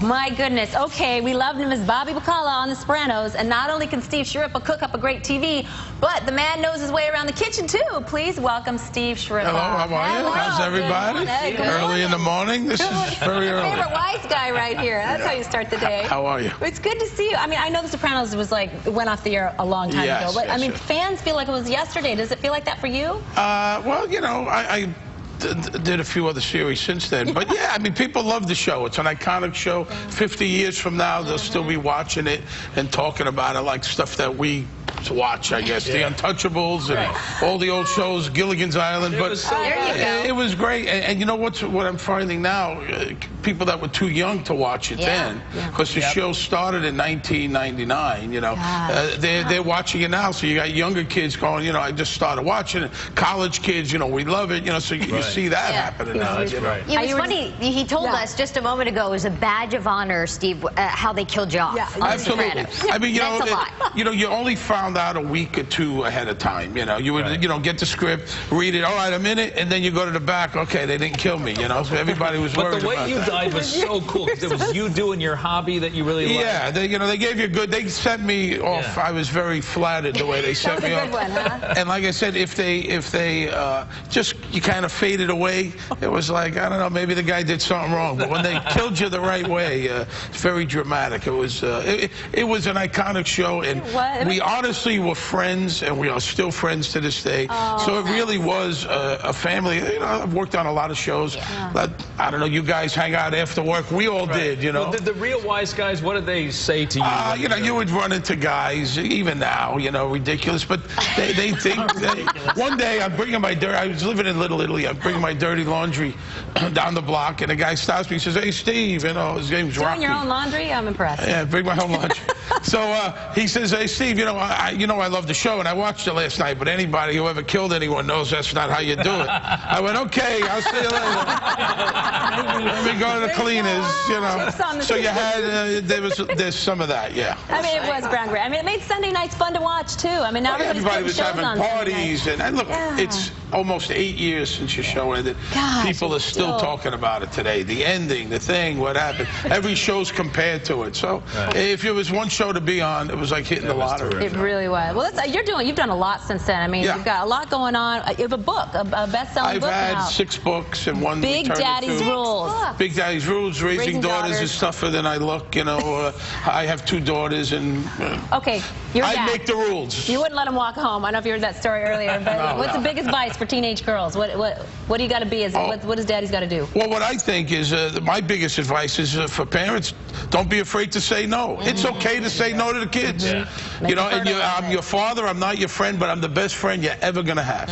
my goodness. Okay, we loved him as Bobby Bacala on The Sopranos, and not only can Steve Schirripa cook up a great TV, but the man knows his way around the kitchen too. Please welcome Steve Schirripa. Hello, how are you? How's everybody? Early in the morning? This is very early. Favorite wise guy right here. That's how you start the day. How are you? It's good to see you. I mean, I know The Sopranos was went off the air a long time ago, but I mean, fans feel like it was yesterday. Does it feel like that for you? Well, you know, I did a few other series since then. But yeah, I mean, people love the show. It's an iconic show. 50 years from now, they'll still be watching it and talking about it like stuff that we watch, I guess. The Untouchables and all the old shows, Gilligan's Island. But it was great. And you know what I'm finding now? People that were too young to watch it then, because the show started in 1999, you know. They're watching it now. So you got younger kids going, you know, I just started watching it. College kids, you know, we love it, you know, so you see that happening now. It was funny, he told us just a moment ago, it was a badge of honor, Steve, how they killed you off. Absolutely. I mean, you know, you only found out a week or two ahead of time, you know. You would, you know, get the script, read it, all right, a minute, and then you go to the back, okay, they didn't kill me, you know, so everybody was worried about that. But the way you died was so cool, because it was you doing your hobby that you really loved. Yeah, you know, they gave you they sent me off. I was very flattered the way they sent me off. That was a good one, huh? And like I said, if they just, you kind of faded away, it was like, I don't know, maybe the guy did something wrong. But when they killed you the right way, it's very dramatic. It was an iconic show, and we honestly were friends, and we are still friends to this day. So it really was a family. You know, I've worked on a lot of shows. I don't know, you guys hang out after work. We all did, you know. Well, the real wise guys, what did they say to you? You know, you would run into guys, even now, you know, ridiculous, but they think one day I'm bringing my I was living in Little Italy. I'm bringing my dirty laundry down the block, and a guy stops me. He says, "Hey, Steve," you know, his name's Rocky. Doing your own laundry? I'm impressed. Yeah, bring my own laundry. So he says, "Hey, Steve, you know, I love the show, and I watched it last night. But anybody who ever killed anyone knows that's not how you do it." I went, "Okay, I'll see you later." Let me go to the cleaners, you know. So you had there's some of that, yeah. I mean, it was groundbreaking. I mean, it made Sunday nights fun to watch too. I mean, now everybody was having parties, and look, it's almost 8 years since your show ended. People are still talking about it today. The ending, the thing, what happened. Every show's compared to it. So if it was one show to be on, it was like hitting the lottery. It really was. Well, you've done a lot since then. I mean, you've got a lot going on. You have a book, a best-selling book now. I've had 6 books and one Big Daddy's Rules. Big Daddy's Rules. Raising daughters is tougher than I look. You know, I have 2 daughters, and okay, I make the rules. You wouldn't let them walk home. I don't know if you heard that story earlier, but what's the biggest advice for teenage girls? What do you got to be? What does Daddy's got to do? Well, what I think is my biggest advice is for parents: don't be afraid to say no. It's okay to say no to the kids. You know, and I'm your father. I'm not your friend, but I'm the best friend you're ever gonna have.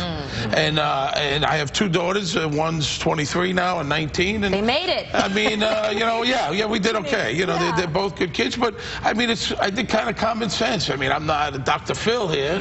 And I have 2 daughters. One's 23 now and 19. And they made it. I mean, you know, we did okay. You know, they're both good kids. But I mean, I think kind of common sense. I mean, I'm not Dr. Phil here.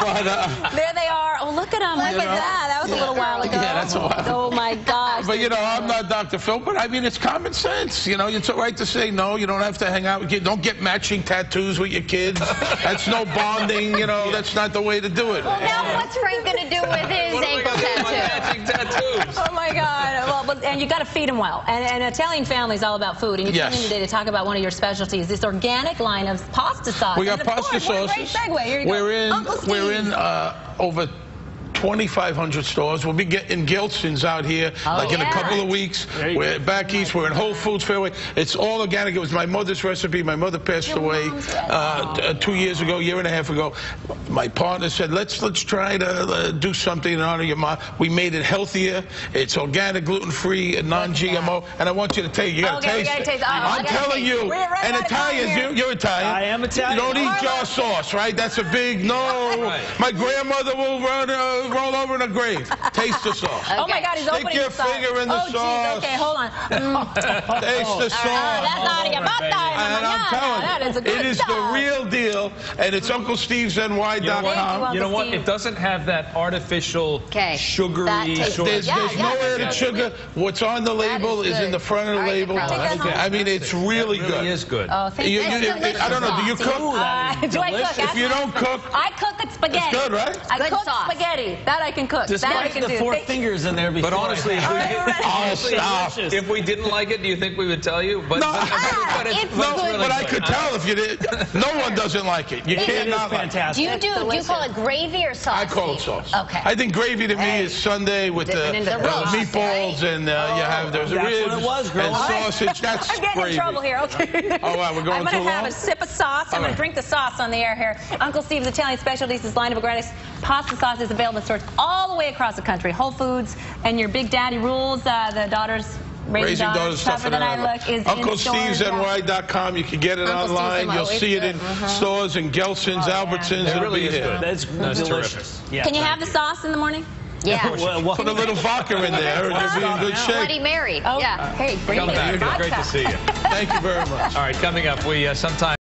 But, there they are. Oh, look at them. Look at that. That was a little while ago. Yeah, that's a while ago. Oh, my gosh. But, you know, I'm not Dr. Phil, but, I mean, it's common sense. You know, it's all right to say no. You don't have to hang out with kids. Don't get matching tattoos with your kids. That's no bonding. You know, that's not the way to do it. Well, now what's Frank going to do with his ankle tattoo? Matching tattoos. Oh, my God. Well, and you got to feed them well. And Italian family is all about food. And you came in today to talk about one of your specialties, this organic line of pasta sauce. We got pasta sauces. What a great segue. Here you go. We're in over 2,500 stores. We'll be getting Gilson's out here like in a couple of weeks. We're back east. We're in Whole Foods Fairway. It's all organic. It was my mother's recipe. My mother passed away 2 years ago, year and a half ago. My partner said, let's try to do something in honor of your mom. We made it healthier. It's organic, gluten-free, non-GMO. And I want you to taste. You got to taste it. I'm telling you. And Italians, you're Italian. I am Italian. You don't eat jar sauce, right? That's a big no. My grandmother will roll over in a grave. Taste the sauce. Oh my God, he's opening the sauce. Stick your finger in the sauce. Okay, hold on. Taste the sauce. That's not a And I'm telling you, it is the real deal, and it's UncleStevesNY.com. You know what? It doesn't have that artificial, sugary sort of... There's no added sugar. What's on the label is in the front of the label. I mean, it's really good. It really is good. Oh, thank you. I don't know. Do you cook? Do I cook? If you don't cook... I cook spaghetti. It's good, right? I cook spaghetti. That I can cook. Just that I like can the do. 4 fingers in there before. But honestly, if we didn't like it, do you think we would tell you? But, No, but it's no, really but I good. could tell if you did. No one doesn't like it. You It can't is not like it. fantastic. Do you call it gravy or sauce? I call it sauce. Okay. I think gravy to me is Sunday with the Dipping into the roast, meatballs and you have those That's ribs what it was, girl. and sausage. That's I'm getting gravy. in trouble here. Okay. Oh, wow, we're going I'm too going to have long? a sip of sauce. I'm going to drink the sauce on the air here. Uncle Steve's Italian Specialties is line of greatest pasta sauce is available in stores all the way across the country. Whole Foods and your Big Daddy Rules, the daughters. Raising Daughters stuff Tougher Than I Look is UncleStevesNY.com. You can get it Uncle online. Steve's You'll see it in stores and Gelson's, Albertsons. It It'll really be is here. good. That's That's delicious. terrific. Yeah, Can you have the sauce in the morning? Yeah. Put a little vodka in there. It'll be in good shape. Bloody Mary. Oh, yeah. Hey, bring Come me back. vodka. Great to see you. Thank you very much. All right, coming up, we sometime.